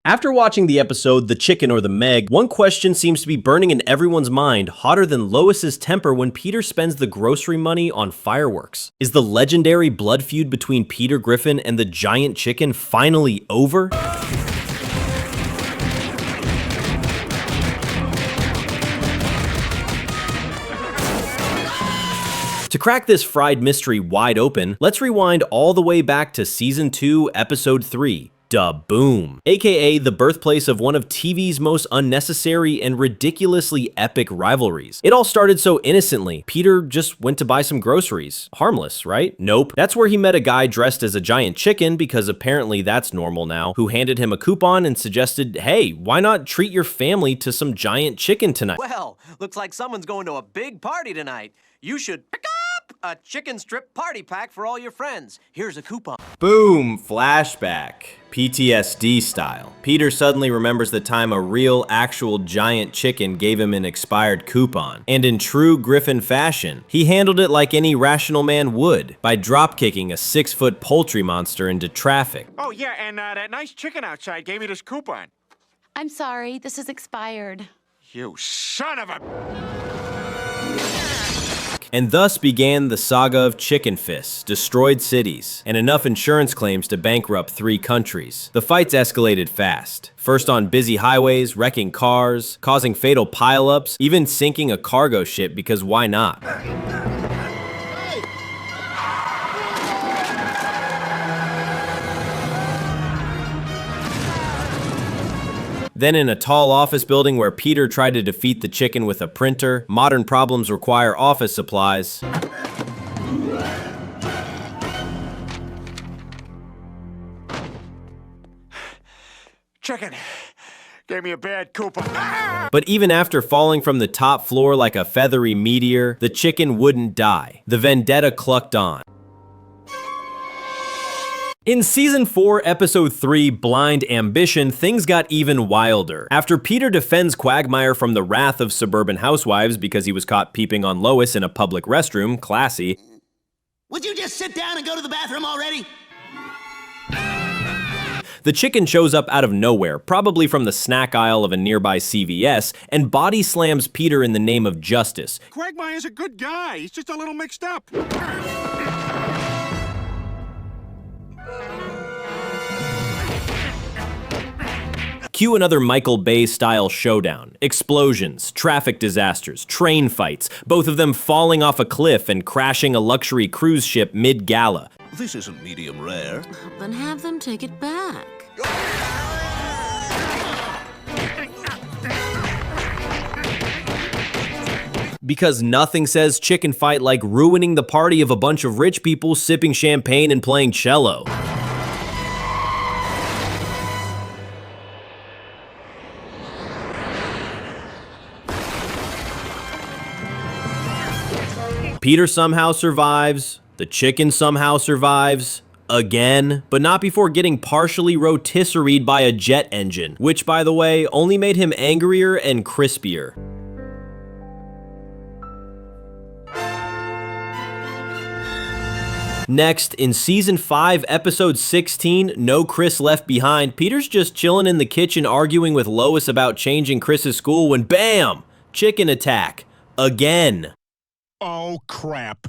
After watching the episode The Chicken or the Meg, one question seems to be burning in everyone's mind, hotter than Lois's temper when Peter spends the grocery money on fireworks. Is the legendary blood feud between Peter Griffin and the giant chicken finally over? To crack this fried mystery wide open, let's rewind all the way back to Season 2, Episode 3. Da Boom, aka the birthplace of one of TV's most unnecessary and ridiculously epic rivalries. It all started so innocently. Peter just went to buy some groceries. Harmless, right? Nope. That's where he met a guy dressed as a giant chicken, because apparently that's normal now, who handed him a coupon and suggested, hey, why not treat your family to some giant chicken tonight? Well, looks like someone's going to a big party tonight. You should pick up a chicken strip party pack for all your friends. Here's a coupon. Boom, flashback. PTSD style. Peter suddenly remembers the time a real, actual giant chicken gave him an expired coupon. And in true Griffin fashion, he handled it like any rational man would, by dropkicking a 6-foot poultry monster into traffic. Oh, yeah, and that nice chicken outside gave me this coupon. I'm sorry, this is expired. You son of a... And thus began the saga of chicken fists, destroyed cities, and enough insurance claims to bankrupt 3 countries. The fights escalated fast. First on busy highways, wrecking cars, causing fatal pileups, even sinking a cargo ship because why not? Then in a tall office building where Peter tried to defeat the chicken with a printer, modern problems require office supplies. Chicken gave me a bad coupon. But even after falling from the top floor like a feathery meteor, the chicken wouldn't die. The vendetta clucked on. In Season 4, Episode 3, Blind Ambition, things got even wilder. After Peter defends Quagmire from the wrath of suburban housewives because he was caught peeping on Lois in a public restroom, classy. Would you just sit down and go to the bathroom already? The chicken shows up out of nowhere, probably from the snack aisle of a nearby CVS, and body slams Peter in the name of justice. Quagmire's a good guy. He's just a little mixed up. Cue another Michael Bay-style showdown. Explosions, traffic disasters, train fights, both of them falling off a cliff and crashing a luxury cruise ship mid-gala. This isn't medium rare. Then have them take it back. Because nothing says chicken fight like ruining the party of a bunch of rich people sipping champagne and playing cello. Peter somehow survives, the chicken somehow survives, again, but not before getting partially rotisseried by a jet engine, which, by the way, only made him angrier and crispier. Next, in Season 5, Episode 16, No Chris Left Behind, Peter's just chilling in the kitchen arguing with Lois about changing Chris's school when BAM! Chicken attack. Again. Oh, crap.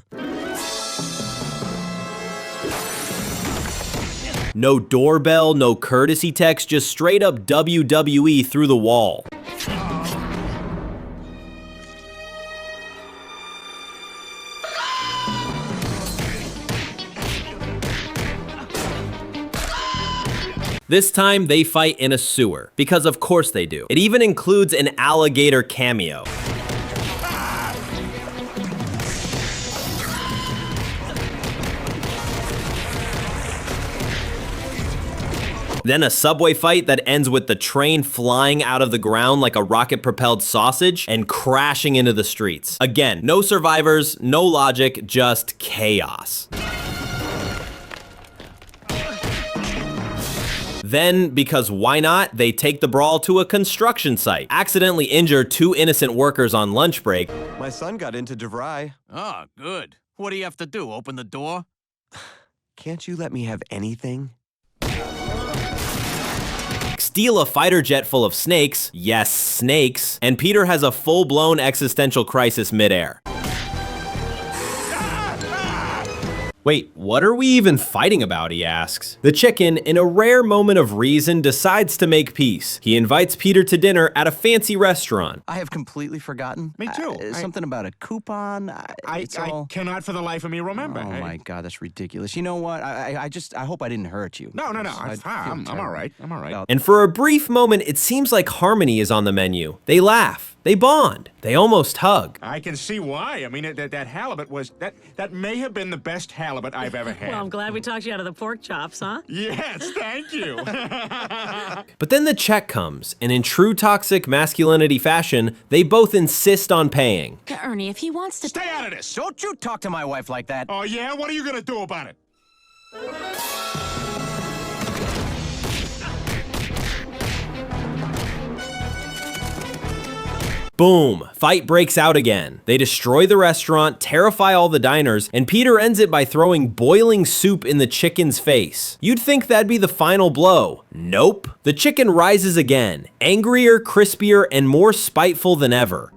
No doorbell, no courtesy text, just straight up WWE through the wall. This time they fight in a sewer, because of course they do. It even includes an alligator cameo. Then a subway fight that ends with the train flying out of the ground like a rocket-propelled sausage and crashing into the streets. Again, no survivors, no logic, just chaos. Then, because why not, they take the brawl to a construction site, accidentally injure 2 innocent workers on lunch break. My son got into DeVry. Ah, good. What do you have to do, open the door? Can't you let me have anything? steal a fighter jet full of snakes, yes, snakes, and Peter has a full-blown existential crisis midair. Wait, what are we even fighting about, he asks. The chicken, in a rare moment of reason, decides to make peace. He invites Peter to dinner at a fancy restaurant. I have completely forgotten. Me too. Something about a coupon. I cannot for the life of me remember. Oh my God, that's ridiculous. You know what? I hope I didn't hurt you. No. I'm I'm all right. I'm all right. And for a brief moment, it seems like harmony is on the menu. They laugh. They bond. They almost hug. I can see why. I mean, that halibut was that may have been the best halibut I've ever had. Well, I'm glad we talked you out of the pork chops, huh? Yes, thank you. But then the check comes, and in true toxic masculinity fashion, they both insist on paying. Ernie, if he wants to... Stay out of this. Don't you talk to my wife like that. Oh yeah? What are you gonna do about it? Boom! Fight breaks out again. They destroy the restaurant, terrify all the diners, and Peter ends it by throwing boiling soup in the chicken's face. You'd think that'd be the final blow. Nope. The chicken rises again, angrier, crispier, and more spiteful than ever.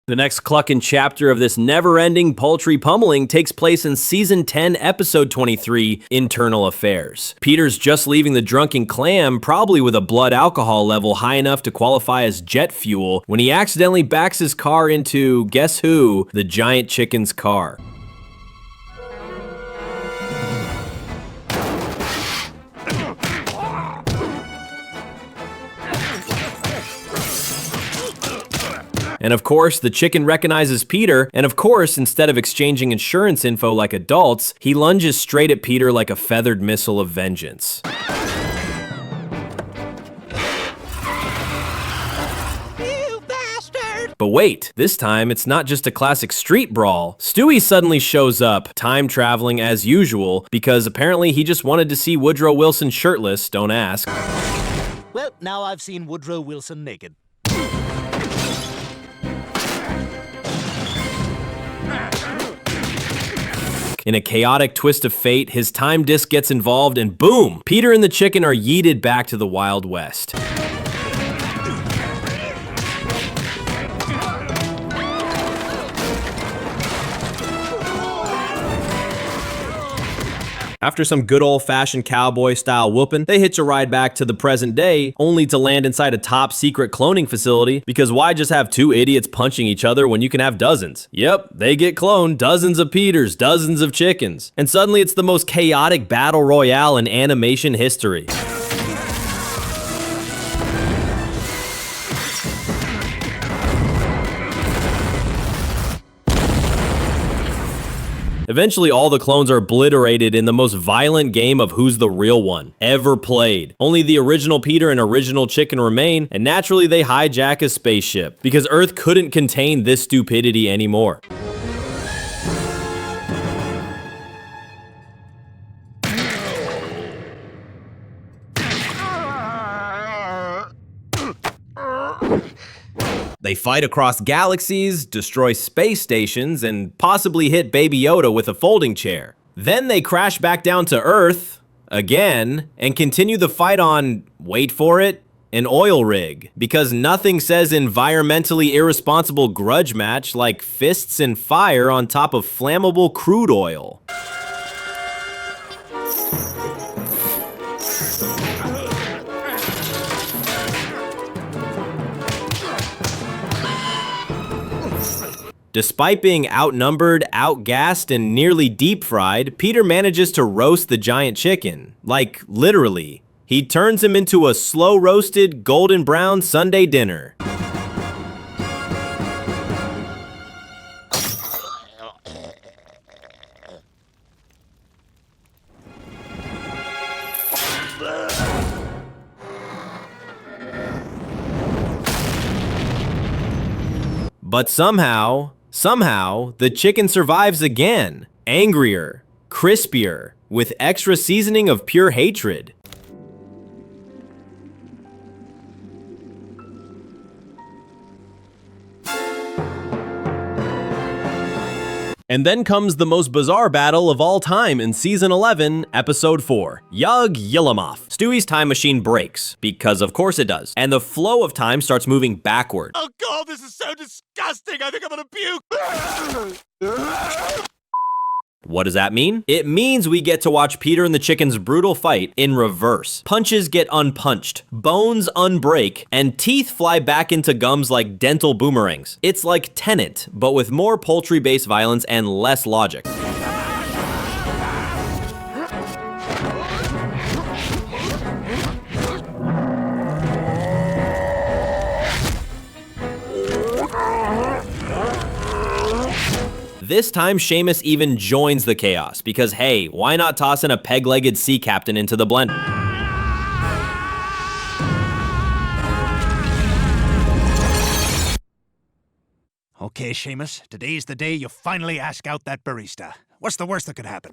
The next cluckin' chapter of this never-ending poultry pummeling takes place in Season 10, Episode 23, Internal Affairs. Peter's just leaving the Drunken Clam, probably with a blood alcohol level high enough to qualify as jet fuel, when he accidentally backs his car into, guess who, the giant chicken's car. And of course, the chicken recognizes Peter, and of course, instead of exchanging insurance info like adults, he lunges straight at Peter like a feathered missile of vengeance. You bastard! But wait, this time it's not just a classic street brawl. Stewie suddenly shows up, time traveling as usual, because apparently he just wanted to see Woodrow Wilson shirtless, don't ask. Well, now I've seen Woodrow Wilson naked. In a chaotic twist of fate, his time disk gets involved and boom! Peter and the chicken are yeeted back to the Wild West. After some good old-fashioned cowboy-style whooping, they hitch a ride back to the present day, only to land inside a top-secret cloning facility, because why just have two idiots punching each other when you can have dozens? Yep, they get cloned, dozens of Peters, dozens of chickens. And suddenly it's the most chaotic battle royale in animation history. Eventually, all the clones are obliterated in the most violent game of Who's the Real One ever played. Only the original Peter and original chicken remain, and naturally they hijack a spaceship, because Earth couldn't contain this stupidity anymore. They fight across galaxies, destroy space stations, and possibly hit Baby Yoda with a folding chair. Then they crash back down to Earth, again, and continue the fight on, wait for it, an oil rig. Because nothing says environmentally irresponsible grudge match like fists and fire on top of flammable crude oil. Despite being outnumbered, outgassed, and nearly deep-fried, Peter manages to roast the giant chicken. Like, literally. He turns him into a slow-roasted, golden brown Sunday dinner. But somehow, the chicken survives again, angrier, crispier, with extra seasoning of pure hatred. And then comes the most bizarre battle of all time in Season 11, Episode 4, Yug Yillimov. Stewie's time machine breaks, because of course it does, and the flow of time starts moving backward. Oh God, this is so disgusting. I think I'm gonna puke. What does that mean? It means we get to watch Peter and the Chicken's brutal fight in reverse. Punches get unpunched, bones unbreak, and teeth fly back into gums like dental boomerangs. It's like Tenet, but with more poultry-based violence and less logic. This time, Seamus even joins the chaos, because hey, why not toss in a peg-legged sea captain into the blender? Okay, Seamus, today's the day you finally ask out that barista. What's the worst that could happen?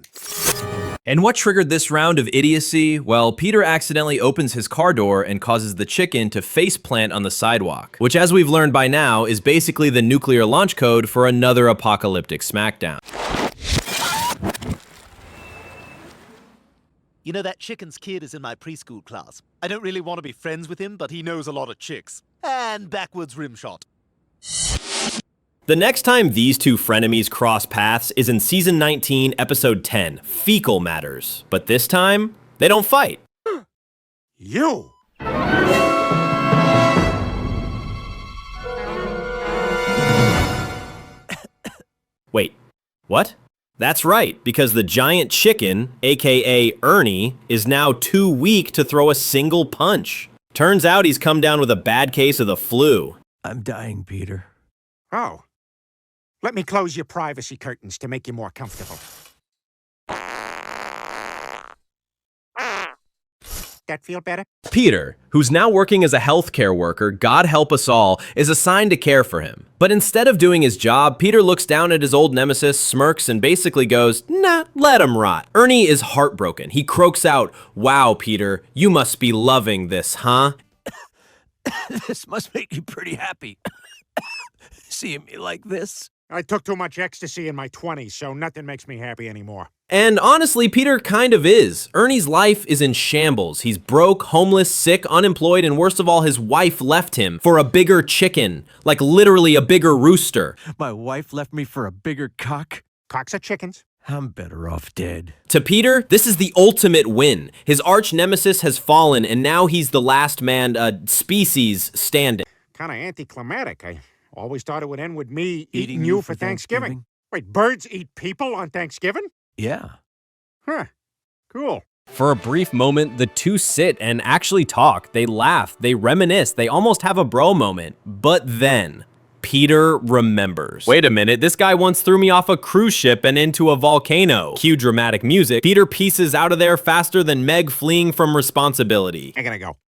And what triggered this round of idiocy? Well, Peter accidentally opens his car door and causes the chicken to faceplant on the sidewalk, which as we've learned by now is basically the nuclear launch code for another apocalyptic smackdown. You know, that chicken's kid is in my preschool class. I don't really want to be friends with him, but he knows a lot of chicks. And backwards rim shot. The next time these two frenemies cross paths is in Season 19, Episode 10, Fecal Matters. But this time, they don't fight. You! Wait, what? That's right, because the giant chicken, aka Ernie, is now too weak to throw a single punch. Turns out he's come down with a bad case of the flu. I'm dying, Peter. Oh. Let me close your privacy curtains to make you more comfortable. That feel better? Peter, who's now working as a healthcare worker, God help us all, is assigned to care for him. But instead of doing his job, Peter looks down at his old nemesis, smirks, and basically goes, nah, let him rot. Ernie is heartbroken. He croaks out, wow, Peter, you must be loving this, huh? This must make you pretty happy. Seeing me like this. I took too much ecstasy in my 20s, so nothing makes me happy anymore. And honestly, Peter kind of is. Ernie's life is in shambles. He's broke, homeless, sick, unemployed, and worst of all, his wife left him for a bigger chicken. Like literally a bigger rooster. My wife left me for a bigger cock. Cocks are chickens. I'm better off dead. To Peter, this is the ultimate win. His arch nemesis has fallen, and now he's the last man, species standing. Kind of anticlimactic. I always thought it would end with me eating you for Thanksgiving. Wait, birds eat people on Thanksgiving? Yeah. Huh. Cool. For a brief moment, the two sit and actually talk. They laugh, they reminisce, they almost have a bro moment. But then, Peter remembers. Wait a minute, this guy once threw me off a cruise ship and into a volcano. Cue dramatic music. Peter pieces out of there faster than Meg fleeing from responsibility. I gotta go.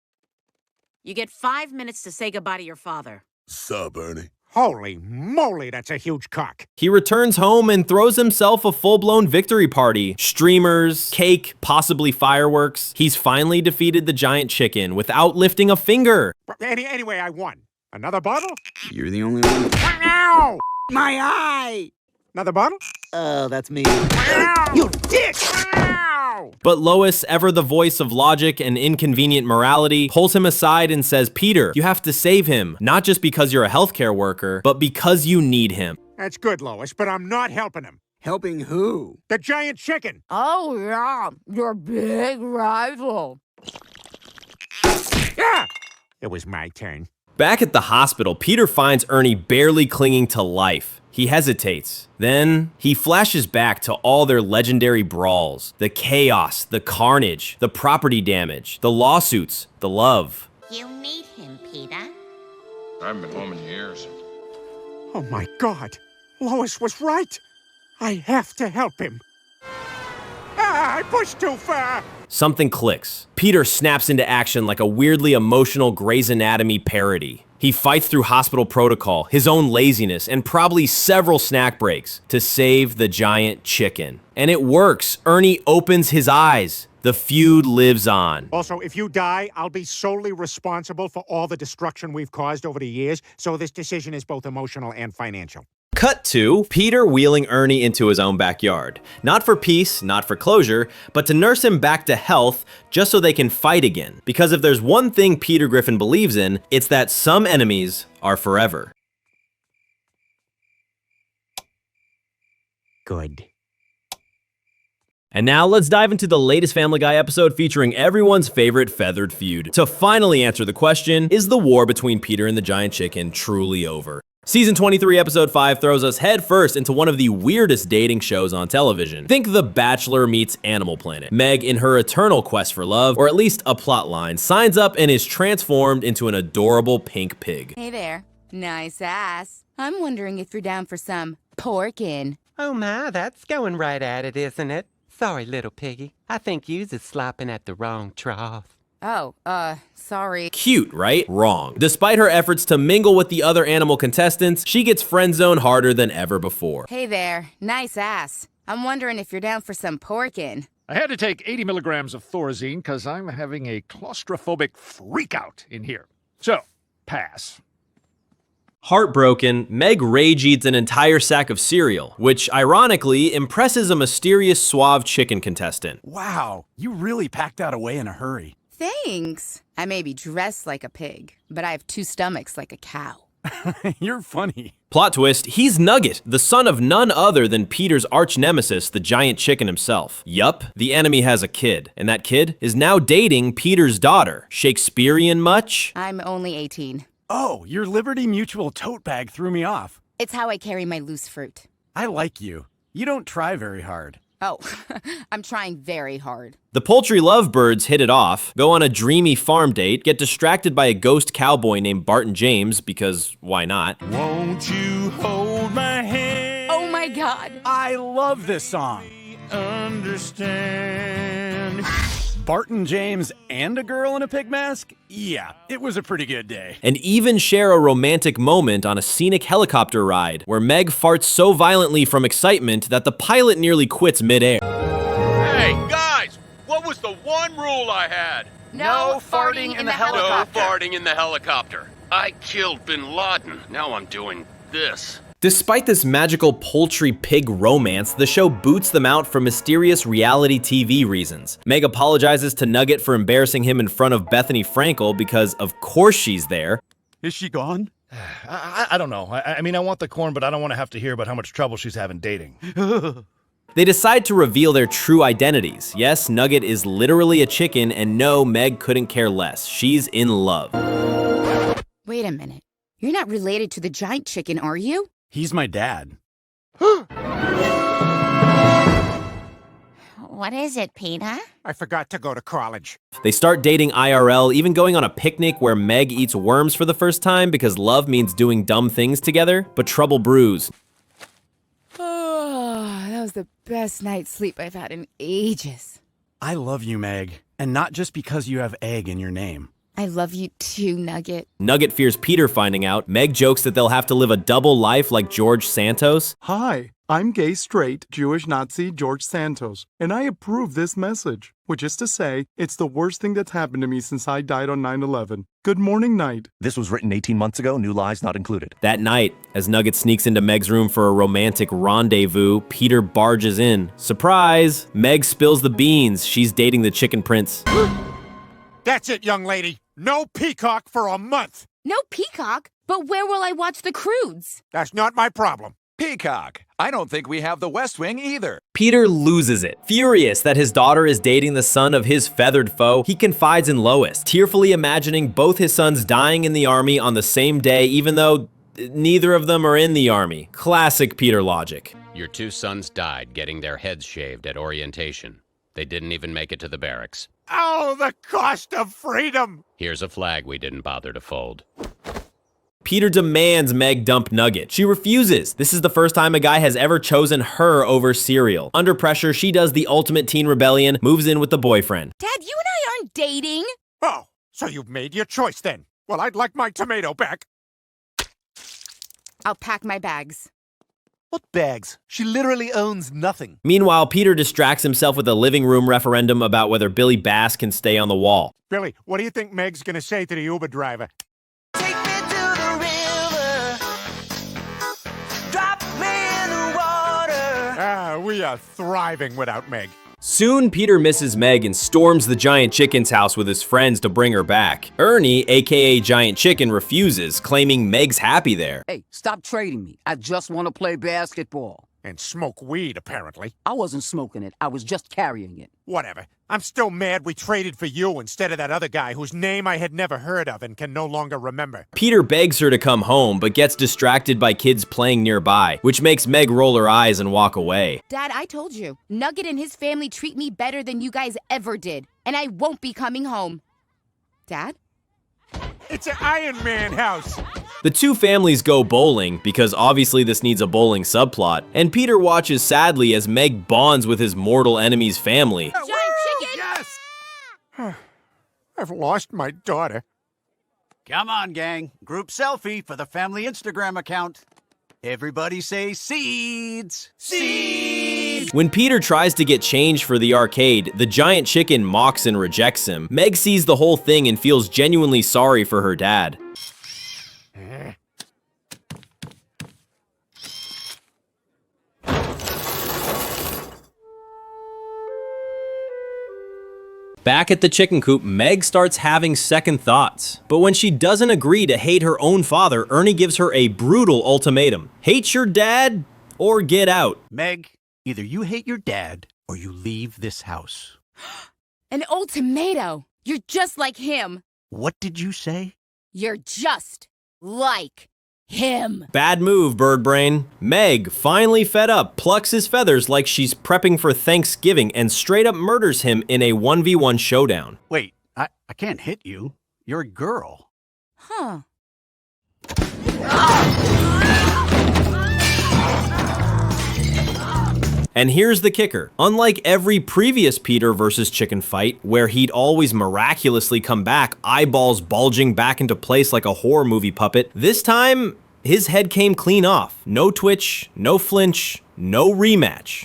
You get 5 minutes to say goodbye to your father. Sup, Ernie? Holy moly, that's a huge cock. He returns home and throws himself a full-blown victory party. Streamers, cake, possibly fireworks. He's finally defeated the giant chicken without lifting a finger. Anyway, I won. Another bottle? You're the only one. Ow! My eye! Another bottle? Oh, that's me. Ow! You dick! Ow! But Lois, ever the voice of logic and inconvenient morality, pulls him aside and says, Peter, you have to save him, not just because you're a healthcare worker, but because you need him. That's good, Lois, but I'm not helping him. Helping who? The giant chicken. Oh, yeah, your big rival. Yeah! It was my turn. Back at the hospital, Peter finds Ernie barely clinging to life. He hesitates. Then he flashes back to all their legendary brawls. The chaos, the carnage, the property damage, the lawsuits, the love. You need him, Peter. I haven't been home in years. Oh my God. Lois was right. I have to help him. Ah, I pushed too far. Something clicks. Peter snaps into action like a weirdly emotional Grey's Anatomy parody. He fights through hospital protocol, his own laziness, and probably several snack breaks to save the giant chicken. And it works. Ernie opens his eyes. The feud lives on. Also, if you die, I'll be solely responsible for all the destruction we've caused over the years, so this decision is both emotional and financial. Cut to Peter wheeling Ernie into his own backyard. Not for peace, not for closure, but to nurse him back to health just so they can fight again. Because if there's one thing Peter Griffin believes in, it's that some enemies are forever. Good. And now let's dive into the latest Family Guy episode featuring everyone's favorite feathered feud. To finally answer the question, is the war between Peter and the giant chicken truly over? Season 23, episode 5 throws us headfirst into one of the weirdest dating shows on television. Think The Bachelor meets Animal Planet. Meg, in her eternal quest for love, or at least a plot line, signs up and is transformed into an adorable pink pig. Hey there. Nice ass. I'm wondering if you're down for some porkin'. Oh my, that's going right at it, isn't it? Sorry, little piggy. I think you's is slopping at the wrong trough. Oh, sorry. Cute, right? Wrong. Despite her efforts to mingle with the other animal contestants, she gets friend-zoned harder than ever before. Hey there. Nice ass. I'm wondering if you're down for some porkin'. I had to take 80 milligrams of Thorazine because I'm having a claustrophobic freakout in here. So, pass. Heartbroken, Meg rage eats an entire sack of cereal, which ironically impresses a mysterious suave chicken contestant. Wow, you really packed that away in a hurry. Thanks. I may be dressed like a pig, but I have two stomachs like a cow. You're funny. Plot twist, he's Nugget, the son of none other than Peter's arch nemesis, the giant chicken himself. Yup, the enemy has a kid, and that kid is now dating Peter's daughter. Shakespearean much? I'm only 18. Oh, your Liberty Mutual tote bag threw me off. It's how I carry my loose fruit. I like you. You don't try very hard. Oh, I'm trying very hard. The poultry lovebirds hit it off, go on a dreamy farm date, get distracted by a ghost cowboy named Barton James, because why not? Won't you hold my hand? Oh my God. I love this song. Understand. Barton James and a girl in a pig mask? Yeah, it was a pretty good day. And even share a romantic moment on a scenic helicopter ride, where Meg farts so violently from excitement that the pilot nearly quits midair. Hey, guys! What was the one rule I had? No farting in the helicopter. No farting in the helicopter. I killed Bin Laden. Now I'm doing this. Despite this magical poultry pig romance, the show boots them out for mysterious reality TV reasons. Meg apologizes to Nugget for embarrassing him in front of Bethany Frankel because of course she's there. Is she gone? I don't know. I mean, I want the corn, but I don't want to have to hear about how much trouble she's having dating. They decide to reveal their true identities. Yes, Nugget is literally a chicken, and no, Meg couldn't care less. She's in love. Wait a minute. You're not related to the giant chicken, are you? He's my dad. What is it, Peter? I forgot to go to college. They start dating IRL, even going on a picnic where Meg eats worms for the first time because love means doing dumb things together, but trouble brews. Oh, that was the best night's sleep I've had in ages. I love you, Meg. And not just because you have egg in your name. I love you too, Nugget. Nugget fears Peter finding out. Meg jokes that they'll have to live a double life like George Santos. Hi, I'm gay, straight, Jewish Nazi George Santos, and I approve this message, which is to say, it's the worst thing that's happened to me since I died on 9/11. Good morning, night. This was written 18 months ago, new lies not included. That night, as Nugget sneaks into Meg's room for a romantic rendezvous, Peter barges in. Surprise! Meg spills the beans. She's dating the chicken prince. That's it, young lady. No peacock for a month. No peacock? But where will I watch the Croods? That's not my problem. Peacock. I don't think we have the West Wing either. Peter loses it. Furious that his daughter is dating the son of his feathered foe, he confides in Lois, tearfully imagining both his sons dying in the army on the same day, even though neither of them are in the army. Classic Peter logic. Your two sons died getting their heads shaved at orientation. They didn't even make it to the barracks. Oh, the cost of freedom! Here's a flag we didn't bother to fold. Peter demands Meg dump Nugget. She refuses. This is the first time a guy has ever chosen her over cereal. Under pressure, she does the ultimate teen rebellion, moves in with the boyfriend. Dad, you and I aren't dating. Oh, so you've made your choice then. Well, I'd like my tomato back. I'll pack my bags. What bags? She literally owns nothing. Meanwhile, Peter distracts himself with a living room referendum about whether Billy Bass can stay on the wall. Billy, what do you think Meg's gonna say to the Uber driver? Take me to the river. Drop We are thriving without Meg. Soon, Peter misses Meg and storms the Giant Chicken's house with his friends to bring her back. Ernie, aka Giant Chicken, refuses, claiming Meg's happy there. Hey, stop trading me. I just want to play basketball. And smoke weed, apparently. I wasn't smoking it. I was just carrying it. Whatever. I'm still mad we traded for you instead of that other guy whose name I had never heard of and can no longer remember. Peter begs her to come home, but gets distracted by kids playing nearby, which makes Meg roll her eyes and walk away. Dad, I told you, Nugget and his family treat me better than you guys ever did, and I won't be coming home. Dad? It's an Iron Man house. The two families go bowling, because obviously this needs a bowling subplot, and Peter watches sadly as Meg bonds with his mortal enemy's family. Giant Chicken! Yes! I've lost my daughter. Come on, gang. Group selfie for the family Instagram account. Everybody say seeds! Seeds! When Peter tries to get change for the arcade, the Giant Chicken mocks and rejects him. Meg sees the whole thing and feels genuinely sorry for her dad. Back at the chicken coop, Meg starts having second thoughts. But when she doesn't agree to hate her own father, Ernie gives her a brutal ultimatum. Hate your dad or get out. Meg, either you hate your dad or you leave this house. An ultimatum. You're just like him. What did you say? You're just like him. Bad move, bird brain. Meg, finally fed up, plucks his feathers like she's prepping for Thanksgiving and straight up murders him in a 1v1 showdown. Wait, I can't hit you. You're a girl. Huh. And here's the kicker. Unlike every previous Peter versus Chicken fight, where he'd always miraculously come back, eyeballs bulging back into place like a horror movie puppet, this time, his head came clean off. No twitch, no flinch, no rematch.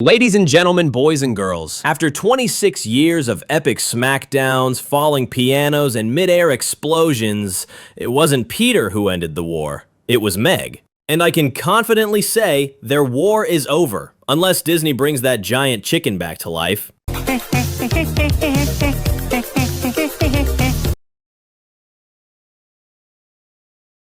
Ladies and gentlemen, boys and girls, after 26 years of epic smackdowns, falling pianos, and mid-air explosions, it wasn't Peter who ended the war, it was Meg. And I can confidently say their war is over, unless Disney brings that Giant Chicken back to life.